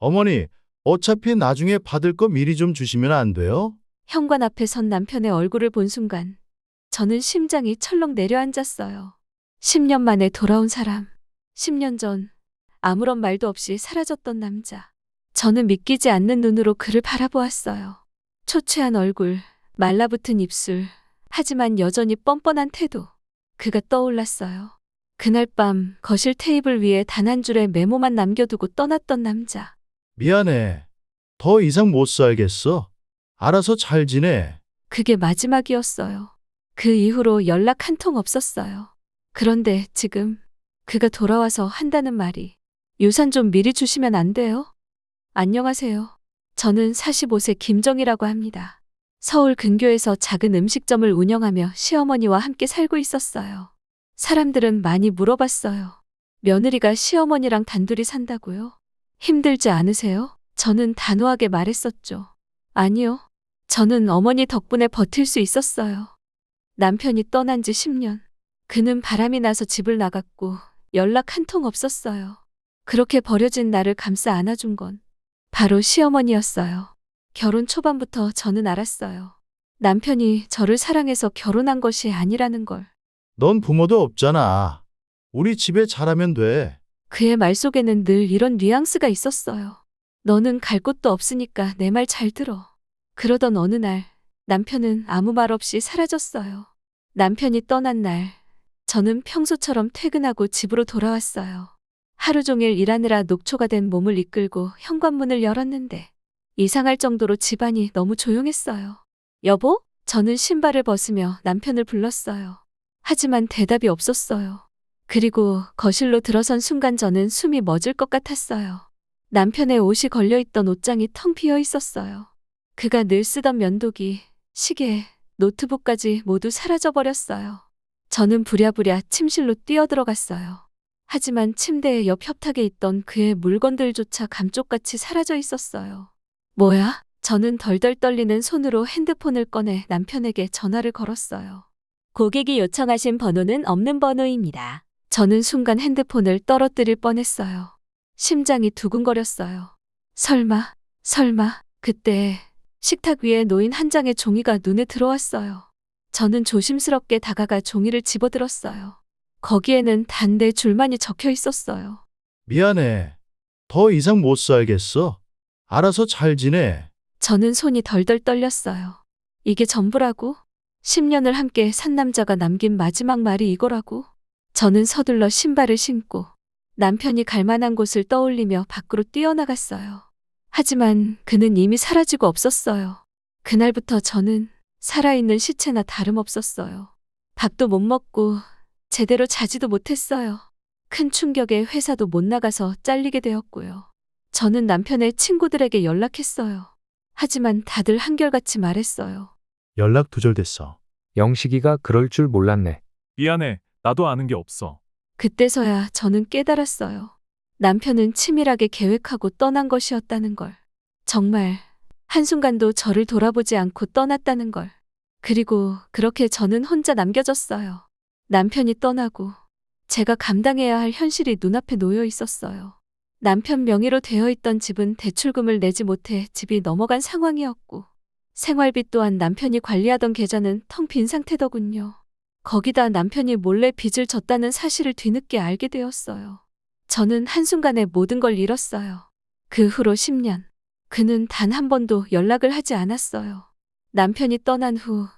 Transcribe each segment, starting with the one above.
어머니, 어차피 나중에 받을 거 미리 좀 주시면 안 돼요? 현관 앞에 선 남편의 얼굴을 본 순간 저는 심장이 철렁 내려앉았어요. 10년 만에 돌아온 사람. 10년 전 아무런 말도 없이 사라졌던 남자. 저는 믿기지 않는 눈으로 그를 바라보았어요. 초췌한 얼굴, 말라붙은 입술, 하지만 여전히 뻔뻔한 태도. 그가 떠올랐어요. 그날 밤 거실 테이블 위에 단 한 줄의 메모만 남겨두고 떠났던 남자. 미안해. 더 이상 못 살겠어. 알아서 잘 지내. 그게 마지막이었어요. 그 이후로 연락 한 통 없었어요. 그런데 지금 그가 돌아와서 한다는 말이 유산 좀 미리 주시면 안 돼요? 안녕하세요. 저는 45세 김정희라고 합니다. 서울 근교에서 작은 음식점을 운영하며 시어머니와 함께 살고 있었어요. 사람들은 많이 물어봤어요. 며느리가 시어머니랑 단둘이 산다고요? 힘들지 않으세요? 저는 단호하게 말했었죠. 아니요. 저는 어머니 덕분에 버틸 수 있었어요. 남편이 떠난 지 10년. 그는 바람이 나서 집을 나갔고 연락 한 통 없었어요. 그렇게 버려진 나를 감싸 안아준 건 바로 시어머니였어요. 결혼 초반부터 저는 알았어요. 남편이 저를 사랑해서 결혼한 것이 아니라는 걸. 넌 부모도 없잖아. 우리 집에 잘하면 돼. 그의 말 속에는 늘 이런 뉘앙스가 있었어요. 너는 갈 곳도 없으니까 내 말 잘 들어. 그러던 어느 날 남편은 아무 말 없이 사라졌어요. 남편이 떠난 날 저는 평소처럼 퇴근하고 집으로 돌아왔어요. 하루 종일 일하느라 녹초가 된 몸을 이끌고 현관문을 열었는데 이상할 정도로 집안이 너무 조용했어요. 여보? 저는 신발을 벗으며 남편을 불렀어요. 하지만 대답이 없었어요. 그리고 거실로 들어선 순간 저는 숨이 멎을 것 같았어요. 남편의 옷이 걸려있던 옷장이 텅 비어 있었어요. 그가 늘 쓰던 면도기, 시계, 노트북까지 모두 사라져버렸어요. 저는 부랴부랴 침실로 뛰어들어갔어요. 하지만 침대의 옆 협탁에 있던 그의 물건들조차 감쪽같이 사라져 있었어요. 뭐야? 저는 덜덜 떨리는 손으로 핸드폰을 꺼내 남편에게 전화를 걸었어요. 고객이 요청하신 번호는 없는 번호입니다. 저는 순간 핸드폰을 떨어뜨릴 뻔했어요. 심장이 두근거렸어요. 설마, 그때 식탁 위에 놓인 한 장의 종이가 눈에 들어왔어요. 저는 조심스럽게 다가가 종이를 집어들었어요. 거기에는 단 4줄만이 적혀 있었어요. 미안해. 더 이상 못 살겠어. 알아서 잘 지내. 저는 손이 덜덜 떨렸어요. 이게 전부라고? 10년을 함께 산 남자가 남긴 마지막 말이 이거라고? 저는 서둘러 신발을 신고 남편이 갈 만한 곳을 떠올리며 밖으로 뛰어나갔어요. 하지만 그는 이미 사라지고 없었어요. 그날부터 저는 살아있는 시체나 다름없었어요. 밥도 못 먹고 제대로 자지도 못했어요. 큰 충격에 회사도 못 나가서 잘리게 되었고요. 저는 남편의 친구들에게 연락했어요. 하지만 다들 한결같이 말했어요. 연락 두절됐어. 영식이가 그럴 줄 몰랐네. 미안해. 나도 아는 게 없어. 그때서야 저는 깨달았어요. 남편은 치밀하게 계획하고 떠난 것이었다는 걸. 정말 한순간도 저를 돌아보지 않고 떠났다는 걸. 그리고 그렇게 저는 혼자 남겨졌어요. 남편이 떠나고 제가 감당해야 할 현실이 눈앞에 놓여 있었어요. 남편 명의로 되어 있던 집은 대출금을 내지 못해 집이 넘어간 상황이었고 생활비 또한 남편이 관리하던 계좌는 텅 빈 상태더군요. 거기다 남편이 몰래 빚을 졌다는 사실을 뒤늦게 알게 되었어요. 저는 한순간에 모든 걸 잃었어요. 그 후로 10년. 그는 단 한 번도 연락을 하지 않았어요. 남편이 떠난 후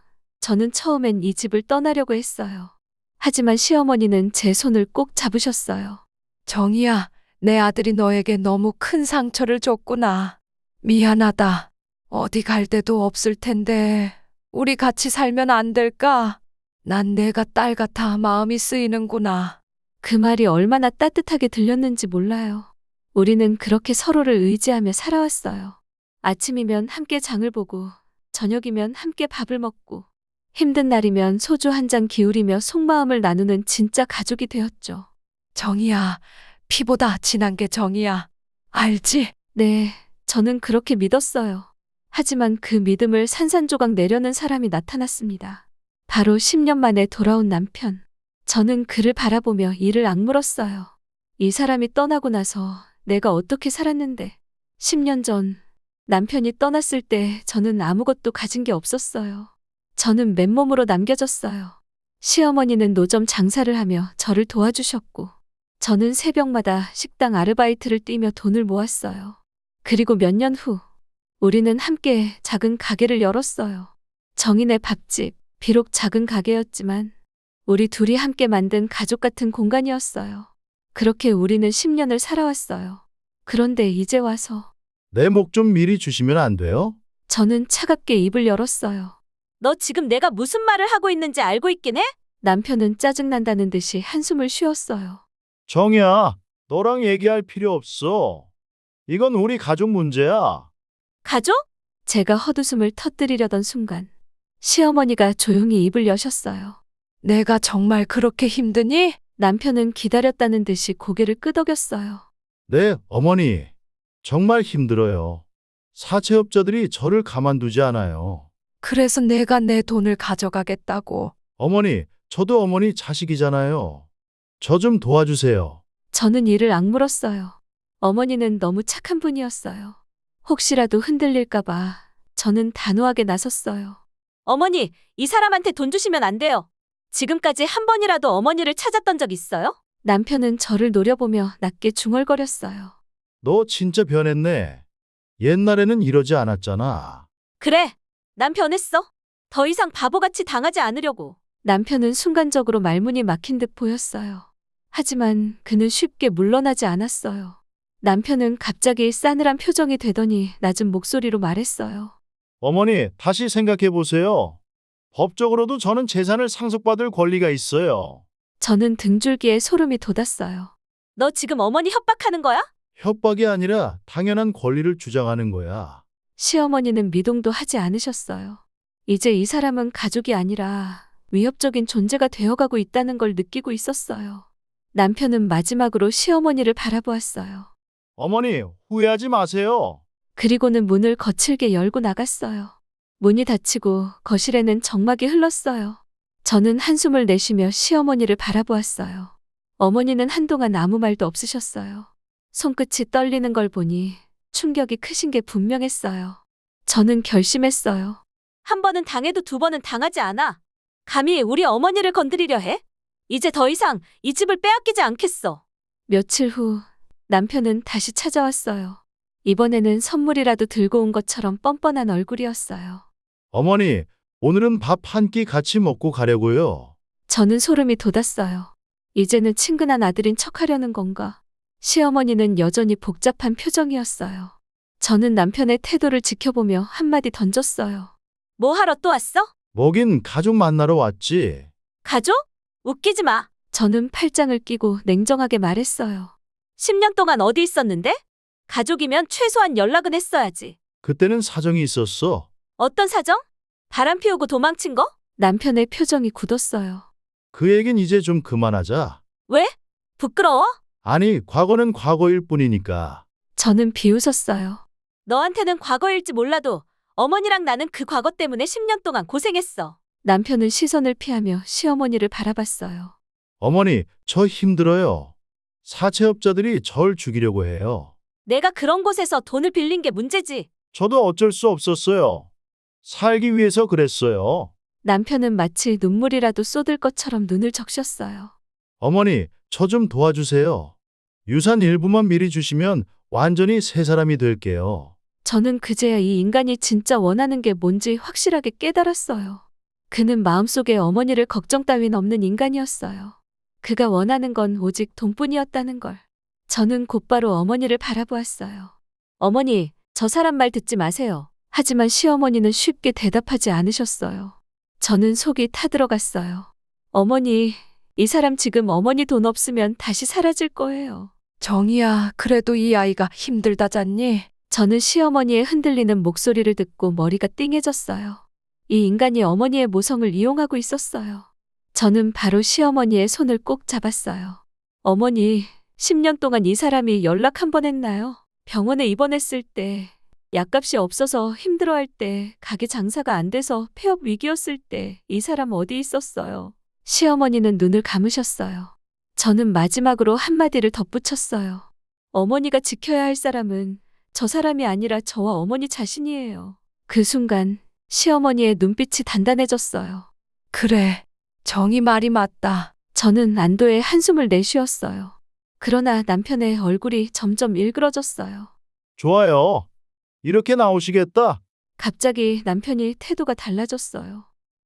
저는 처음엔 이 집을 떠나려고 했어요. 하지만 시어머니는 제 손을 꼭 잡으셨어요. 정희야, 내 아들이 너에게 너무 큰 상처를 줬구나. 미안하다. 어디 갈 데도 없을 텐데 우리 같이 살면 안 될까? 난 내가 딸 같아 마음이 쓰이는구나. 그 말이 얼마나 따뜻하게 들렸는지 몰라요. 우리는 그렇게 서로를 의지하며 살아왔어요. 아침이면 함께 장을 보고 저녁이면 함께 밥을 먹고 힘든 날이면 소주 한 잔 기울이며 속마음을 나누는 진짜 가족이 되었죠. 정희야, 피보다 진한 게 정이야. 알지? 네, 저는 그렇게 믿었어요. 하지만 그 믿음을 산산조각 내려는 사람이 나타났습니다. 바로 10년 만에 돌아온 남편. 저는 그를 바라보며 이를 악물었어요. 이 사람이 떠나고 나서 내가 어떻게 살았는데 10년 전 남편이 떠났을 때 저는 아무것도 가진 게 없었어요. 저는 맨몸으로 남겨졌어요. 시어머니는 노점 장사를 하며 저를 도와주셨고, 저는 새벽마다 식당 아르바이트를 뛰며 돈을 모았어요. 그리고 몇 년 후, 우리는 함께 작은 가게를 열었어요. 정인의 밥집, 비록 작은 가게였지만, 우리 둘이 함께 만든 가족 같은 공간이었어요. 그렇게 우리는 10년을 살아왔어요. 그런데 이제 와서, 내 목 좀 미리 주시면 안 돼요? 저는 차갑게 입을 열었어요. 너 지금 내가 무슨 말을 하고 있는지 알고 있긴 해? 남편은 짜증난다는 듯이 한숨을 쉬었어요. 정이야, 너랑 얘기할 필요 없어. 이건 우리 가족 문제야. 가족? 제가 헛웃음을 터뜨리려던 순간 시어머니가 조용히 입을 여셨어요. 내가 정말 그렇게 힘드니? 남편은 기다렸다는 듯이 고개를 끄덕였어요. 네, 어머니. 정말 힘들어요. 사채업자들이 저를 가만두지 않아요. 그래서 내가 내 돈을 가져가겠다고. 어머니, 저도 어머니 자식이잖아요. 저 좀 도와주세요. 저는 이를 악물었어요. 어머니는 너무 착한 분이었어요. 혹시라도 흔들릴까봐 저는 단호하게 나섰어요. 어머니, 이 사람한테 돈 주시면 안 돼요. 지금까지 한 번이라도 어머니를 찾았던 적 있어요? 남편은 저를 노려보며 낮게 중얼거렸어요. 너 진짜 변했네. 옛날에는 이러지 않았잖아. 그래, 난 변했어. 더 이상 바보같이 당하지 않으려고. 남편은 순간적으로 말문이 막힌 듯 보였어요. 하지만 그는 쉽게 물러나지 않았어요. 남편은 갑자기 싸늘한 표정이 되더니 낮은 목소리로 말했어요. 어머니, 다시 생각해 보세요. 법적으로도 저는 재산을 상속받을 권리가 있어요. 저는 등줄기에 소름이 돋았어요. 너 지금 어머니 협박하는 거야? 협박이 아니라 당연한 권리를 주장하는 거야. 시어머니는 미동도 하지 않으셨어요. 이제 이 사람은 가족이 아니라 위협적인 존재가 되어가고 있다는 걸 느끼고 있었어요. 남편은 마지막으로 시어머니를 바라보았어요. 어머니, 후회하지 마세요. 그리고는 문을 거칠게 열고 나갔어요. 문이 닫히고 거실에는 정막이 흘렀어요. 저는 한숨을 내쉬며 시어머니를 바라보았어요. 어머니는 한동안 아무 말도 없으셨어요. 손끝이 떨리는 걸 보니 충격이 크신 게 분명했어요. 저는 결심했어요. 한 번은 당해도 두 번은 당하지 않아. 감히 우리 어머니를 건드리려 해? 이제 더 이상 이 집을 빼앗기지 않겠어. 며칠 후 남편은 다시 찾아왔어요. 이번에는 선물이라도 들고 온 것처럼 뻔뻔한 얼굴이었어요. 어머니, 오늘은 밥 한 끼 같이 먹고 가려고요. 저는 소름이 돋았어요. 이제는 친근한 아들인 척하려는 건가? 시어머니는 여전히 복잡한 표정이었어요. 저는 남편의 태도를 지켜보며 한마디 던졌어요. 뭐 하러 또 왔어? 뭐긴 가족 만나러 왔지. 가족? 웃기지 마. 저는 팔짱을 끼고 냉정하게 말했어요. 10년 동안 어디 있었는데? 가족이면 최소한 연락은 했어야지. 그때는 사정이 있었어. 어떤 사정? 바람 피우고 도망친 거? 남편의 표정이 굳었어요. 그 얘긴 이제 좀 그만하자. 왜? 부끄러워? 아니, 과거는 과거일 뿐이니까. 저는 비웃었어요. 너한테는 과거일지 몰라도 어머니랑 나는 그 과거 때문에 10년 동안 고생했어. 남편은 시선을 피하며 시어머니를 바라봤어요. 어머니, 저 힘들어요. 사채업자들이 절 죽이려고 해요. 내가 그런 곳에서 돈을 빌린 게 문제지. 저도 어쩔 수 없었어요. 살기 위해서 그랬어요. 남편은 마치 눈물이라도 쏟을 것처럼 눈을 적셨어요. 어머니, 저 좀 도와주세요. 유산 일부만 미리 주시면 완전히 새 사람이 될게요. 저는 그제야 이 인간이 진짜 원하는 게 뭔지 확실하게 깨달았어요. 그는 마음속에 어머니를 걱정 따윈 없는 인간이었어요. 그가 원하는 건 오직 돈뿐이었다는 걸. 저는 곧바로 어머니를 바라보았어요. 어머니, 저 사람 말 듣지 마세요. 하지만 시어머니는 쉽게 대답하지 않으셨어요. 저는 속이 타들어갔어요. 어머니, 이 사람 지금 어머니 돈 없으면 다시 사라질 거예요. 정이야, 그래도 이 아이가 힘들다잖니? 저는 시어머니의 흔들리는 목소리를 듣고 머리가 띵해졌어요. 이 인간이 어머니의 모성을 이용하고 있었어요. 저는 바로 시어머니의 손을 꼭 잡았어요. 어머니, 10년 동안 이 사람이 연락 한 번 했나요? 병원에 입원했을 때, 약값이 없어서 힘들어할 때, 가게 장사가 안 돼서 폐업 위기였을 때 이 사람 어디 있었어요? 시어머니는 눈을 감으셨어요. 저는 마지막으로 한마디를 덧붙였어요. 어머니가 지켜야 할 사람은 저 사람이 아니라 저와 어머니 자신이에요. 그 순간 시어머니의 눈빛이 단단해졌어요. 그래, 정희 말이 맞다. 저는 안도의 한숨을 내쉬었어요. 그러나 남편의 얼굴이 점점 일그러졌어요. 좋아요. 이렇게 나오시겠다. 갑자기 남편이 태도가 달라졌어요.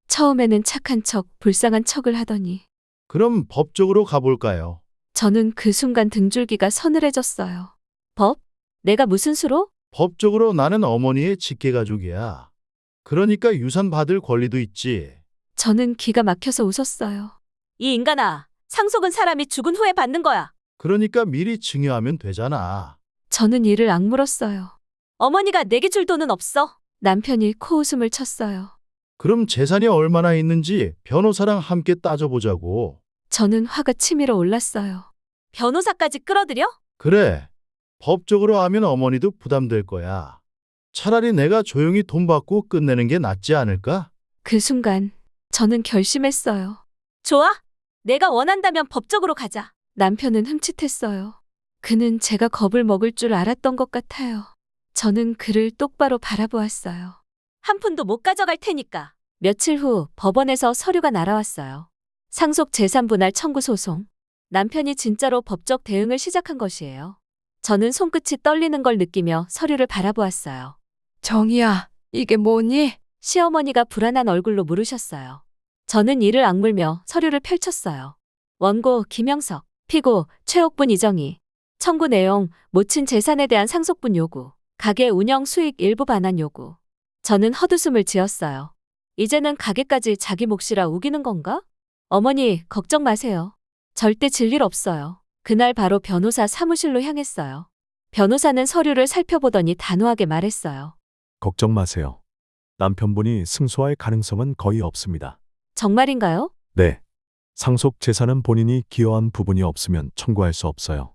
처음에는 착한 척, 불쌍한 척을 하더니 그럼 법적으로 가볼까요? 저는 그 순간 등줄기가 서늘해졌어요. 법? 내가 무슨 수로? 법적으로 나는 어머니의 직계가족이야. 그러니까 유산 받을 권리도 있지. 저는 기가 막혀서 웃었어요. 이 인간아, 상속은 사람이 죽은 후에 받는 거야. 그러니까 미리 증여하면 되잖아. 저는 이를 악물었어요. 어머니가 내게 줄 돈은 없어. 남편이 코웃음을 쳤어요. 그럼 재산이 얼마나 있는지 변호사랑 함께 따져보자고. 저는 화가 치밀어 올랐어요. 변호사까지 끌어들여? 그래. 법적으로 하면 어머니도 부담될 거야. 차라리 내가 조용히 돈 받고 끝내는 게 낫지 않을까? 그 순간 저는 결심했어요. 좋아. 내가 원한다면 법적으로 가자. 남편은 흠칫했어요. 그는 제가 겁을 먹을 줄 알았던 것 같아요. 저는 그를 똑바로 바라보았어요. 한 푼도 못 가져갈 테니까. 며칠 후 법원에서 서류가 날아왔어요. 상속 재산 분할 청구 소송. 남편이 진짜로 법적 대응을 시작한 것이에요. 저는 손끝이 떨리는 걸 느끼며 서류를 바라보았어요. 정희야, 이게 뭐니? 시어머니가 불안한 얼굴로 물으셨어요. 저는 이를 악물며 서류를 펼쳤어요. 원고 김영석, 피고 최옥분 이정희. 청구 내용 모친 재산에 대한 상속분 요구, 가게 운영 수익 일부 반환 요구. 저는 헛웃음을 지었어요. 이제는 가게까지 자기 몫이라 우기는 건가? 어머니, 걱정 마세요. 절대 질 일 없어요. 그날 바로 변호사 사무실로 향했어요. 변호사는 서류를 살펴보더니 단호하게 말했어요. 걱정 마세요. 남편분이 승소할 가능성은 거의 없습니다. 정말인가요? 네. 상속 재산은 본인이 기여한 부분이 없으면 청구할 수 없어요.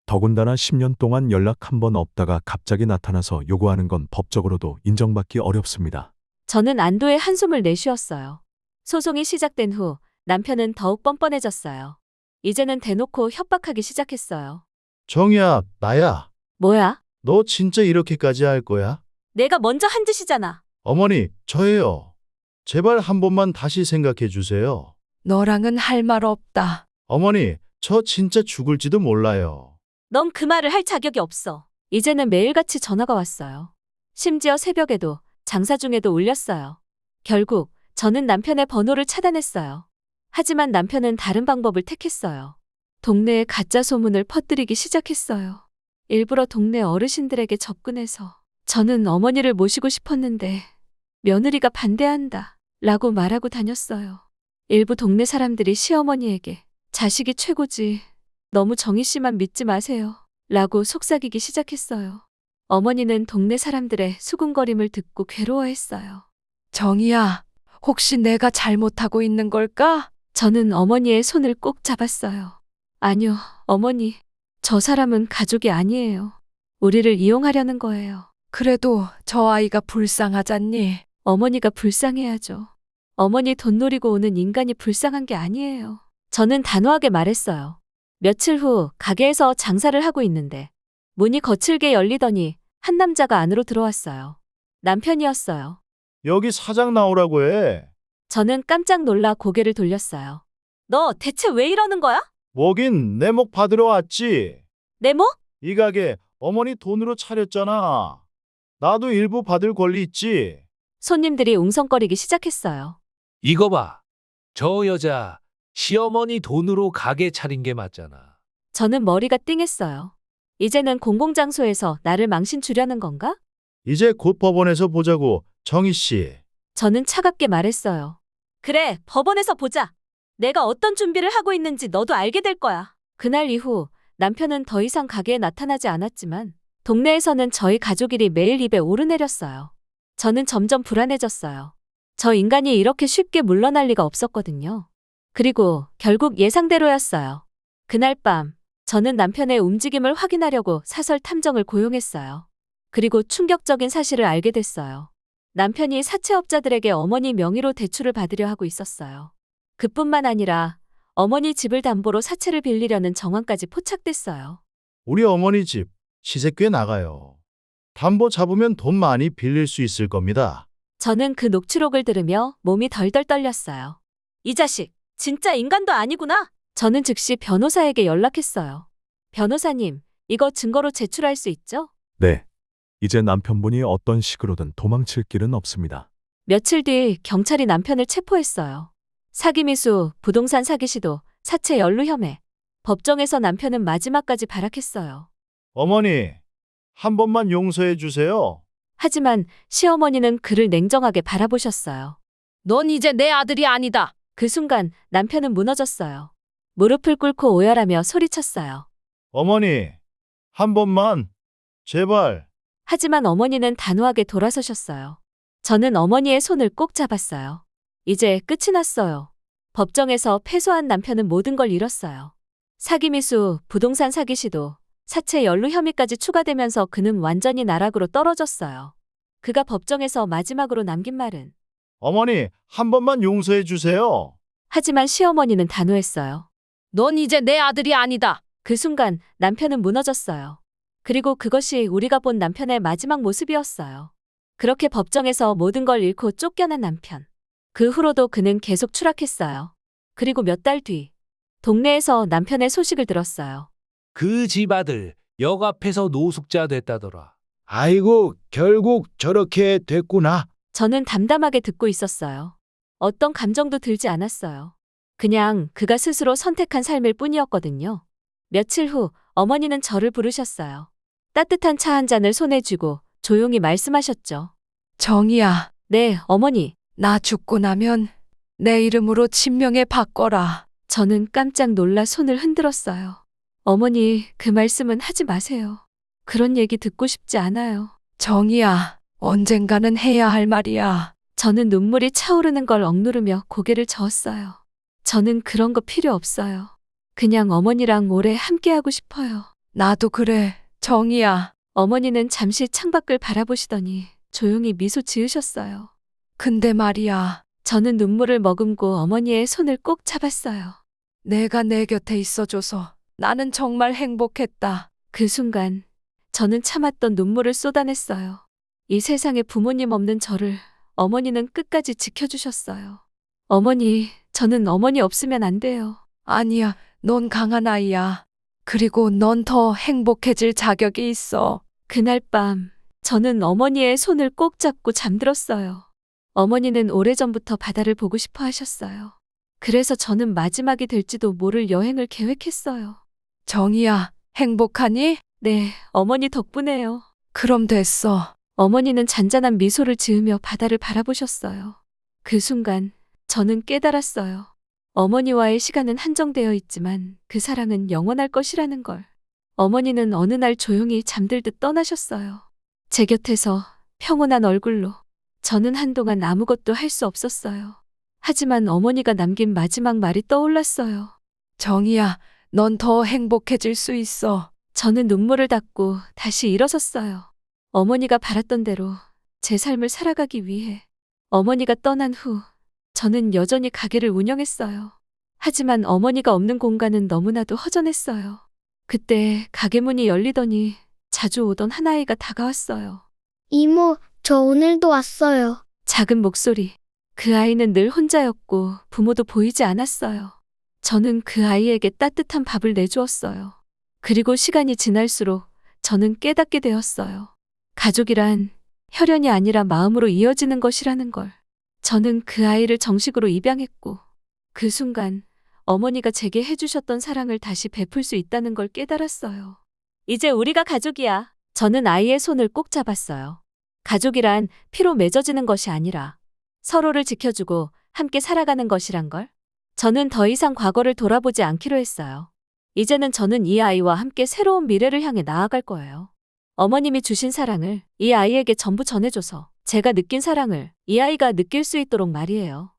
더군다나 10년 동안 연락 한 번 없다가 갑자기 나타나서 요구하는 건 법적으로도 인정받기 어렵습니다. 저는 안도의 한숨을 내쉬었어요. 소송이 시작된 후 남편은 더욱 뻔뻔해졌어요. 이제는 대놓고 협박하기 시작했어요. 정희야, 나야. 뭐야? 너 진짜 이렇게까지 할 거야? 내가 먼저 한 짓이잖아. 어머니, 저예요. 제발 한 번만 다시 생각해 주세요. 너랑은 할 말 없다. 어머니, 저 진짜 죽을지도 몰라요. 넌 그 말을 할 자격이 없어. 이제는 매일같이 전화가 왔어요. 심지어 새벽에도, 장사 중에도 울렸어요. 결국 저는 남편의 번호를 차단했어요. 하지만 남편은 다른 방법을 택했어요. 동네에 가짜 소문을 퍼뜨리기 시작했어요. 일부러 동네 어르신들에게 접근해서 저는 어머니를 모시고 싶었는데 며느리가 반대한다 라고 말하고 다녔어요. 일부 동네 사람들이 시어머니에게 자식이 최고지, 너무 정희 씨만 믿지 마세요 라고 속삭이기 시작했어요. 어머니는 동네 사람들의 수군거림을 듣고 괴로워했어요. 정희야, 혹시 내가 잘못하고 있는 걸까? 저는 어머니의 손을 꼭 잡았어요. 아니요, 어머니. 저 사람은 가족이 아니에요. 우리를 이용하려는 거예요. 그래도 저 아이가 불쌍하잖니. 어머니가 불쌍해야죠. 어머니 돈 노리고 오는 인간이 불쌍한 게 아니에요. 저는 단호하게 말했어요. 며칠 후 가게에서 장사를 하고 있는데 문이 거칠게 열리더니 한 남자가 안으로 들어왔어요. 남편이었어요. 여기 사장 나오라고 해. 저는 깜짝 놀라 고개를 돌렸어요. 너 대체 왜 이러는 거야? 뭐긴 내 목 받으러 왔지. 내 목? 이 가게 어머니 돈으로 차렸잖아. 나도 일부 받을 권리 있지. 손님들이 웅성거리기 시작했어요. 이거 봐. 저 여자 시어머니 돈으로 가게 차린 게 맞잖아. 저는 머리가 띵했어요. 이제는 공공장소에서 나를 망신 주려는 건가? 이제 곧 법원에서 보자고, 정희 씨. 저는 차갑게 말했어요. 그래, 법원에서 보자. 내가 어떤 준비를 하고 있는지 너도 알게 될 거야. 그날 이후 남편은 더 이상 가게에 나타나지 않았지만 동네에서는 저희 가족 일이 매일 입에 오르내렸어요. 저는 점점 불안해졌어요. 저 인간이 이렇게 쉽게 물러날 리가 없었거든요. 그리고 결국 예상대로였어요. 그날 밤 저는 남편의 움직임을 확인하려고 사설 탐정을 고용했어요. 그리고 충격적인 사실을 알게 됐어요. 남편이 사채업자들에게 어머니 명의로 대출을 받으려 하고 있었어요. 그뿐만 아니라 어머니 집을 담보로 사채를 빌리려는 정황까지 포착됐어요. 우리 어머니 집 시세 꽤 나가요. 담보 잡으면 돈 많이 빌릴 수 있을 겁니다. 저는 그 녹취록을 들으며 몸이 덜덜 떨렸어요. 이 자식, 진짜 인간도 아니구나. 저는 즉시 변호사에게 연락했어요. 변호사님, 이거 증거로 제출할 수 있죠? 네. 이제 남편분이 어떤 식으로든 도망칠 길은 없습니다. 며칠 뒤 경찰이 남편을 체포했어요. 사기미수, 부동산 사기 시도, 사체 연루 혐의. 법정에서 남편은 마지막까지 발악했어요. 어머니, 한 번만 용서해 주세요. 하지만 시어머니는 그를 냉정하게 바라보셨어요. 넌 이제 내 아들이 아니다. 그 순간 남편은 무너졌어요. 무릎을 꿇고 오열하며 소리쳤어요. 어머니, 한 번만, 제발. 하지만 어머니는 단호하게 돌아서셨어요. 저는 어머니의 손을 꼭 잡았어요. 이제 끝이 났어요. 법정에서 패소한 남편은 모든 걸 잃었어요. 사기미수, 부동산 사기 시도, 사체 연루 혐의까지 추가되면서 그는 완전히 나락으로 떨어졌어요. 그가 법정에서 마지막으로 남긴 말은 어머니, 한 번만 용서해 주세요. 하지만 시어머니는 단호했어요. 넌 이제 내 아들이 아니다. 그 순간 남편은 무너졌어요. 그리고 그것이 우리가 본 남편의 마지막 모습이었어요. 그렇게 법정에서 모든 걸 잃고 쫓겨난 남편. 그 후로도 그는 계속 추락했어요. 그리고 몇 달 뒤, 동네에서 남편의 소식을 들었어요. 그 집 아들 역 앞에서 노숙자 됐다더라. 아이고, 결국 저렇게 됐구나. 저는 담담하게 듣고 있었어요. 어떤 감정도 들지 않았어요. 그냥 그가 스스로 선택한 삶일 뿐이었거든요. 며칠 후 어머니는 저를 부르셨어요. 따뜻한 차 한 잔을 손에 쥐고 조용히 말씀하셨죠. 정희야, 네, 어머니. 나 죽고 나면 내 이름으로 진명에 바꿔라. 저는 깜짝 놀라 손을 흔들었어요. 어머니, 그 말씀은 하지 마세요. 그런 얘기 듣고 싶지 않아요. 정희야, 언젠가는 해야 할 말이야. 저는 눈물이 차오르는 걸 억누르며 고개를 저었어요. 저는 그런 거 필요 없어요. 그냥 어머니랑 오래 함께하고 싶어요. 나도 그래, 정희야. 어머니는 잠시 창밖을 바라보시더니 조용히 미소 지으셨어요. 근데 말이야, 저는 눈물을 머금고 어머니의 손을 꼭 잡았어요. 내가 내 곁에 있어줘서 나는 정말 행복했다. 그 순간 저는 참았던 눈물을 쏟아냈어요. 이 세상에 부모님 없는 저를 어머니는 끝까지 지켜주셨어요. 어머니, 저는 어머니 없으면 안 돼요. 아니야, 넌 강한 아이야. 그리고 넌 더 행복해질 자격이 있어. 그날 밤 저는 어머니의 손을 꼭 잡고 잠들었어요. 어머니는 오래전부터 바다를 보고 싶어 하셨어요. 그래서 저는 마지막이 될지도 모를 여행을 계획했어요. 정희야, 행복하니? 네, 어머니 덕분에요. 그럼 됐어. 어머니는 잔잔한 미소를 지으며 바다를 바라보셨어요. 그 순간 저는 깨달았어요. 어머니와의 시간은 한정되어 있지만 그 사랑은 영원할 것이라는 걸. 어머니는 어느 날 조용히 잠들듯 떠나셨어요. 제 곁에서 평온한 얼굴로. 저는 한동안 아무것도 할 수 없었어요. 하지만 어머니가 남긴 마지막 말이 떠올랐어요. 정희야, 넌 더 행복해질 수 있어. 저는 눈물을 닦고 다시 일어섰어요. 어머니가 바랐던 대로 제 삶을 살아가기 위해. 어머니가 떠난 후 저는 여전히 가게를 운영했어요. 하지만 어머니가 없는 공간은 너무나도 허전했어요. 그때 가게 문이 열리더니 자주 오던 한 아이가 다가왔어요. 이모, 저 오늘도 왔어요. 작은 목소리. 그 아이는 늘 혼자였고 부모도 보이지 않았어요. 저는 그 아이에게 따뜻한 밥을 내주었어요. 그리고 시간이 지날수록 저는 깨닫게 되었어요. 가족이란 혈연이 아니라 마음으로 이어지는 것이라는 걸. 저는 그 아이를 정식으로 입양했고 그 순간 어머니가 제게 해주셨던 사랑을 다시 베풀 수 있다는 걸 깨달았어요. 이제 우리가 가족이야. 저는 아이의 손을 꼭 잡았어요. 가족이란 피로 맺어지는 것이 아니라 서로를 지켜주고 함께 살아가는 것이란 걸. 저는 더 이상 과거를 돌아보지 않기로 했어요. 이제는 저는 이 아이와 함께 새로운 미래를 향해 나아갈 거예요. 어머님이 주신 사랑을 이 아이에게 전부 전해줘서 제가 느낀 사랑을 이 아이가 느낄 수 있도록 말이에요.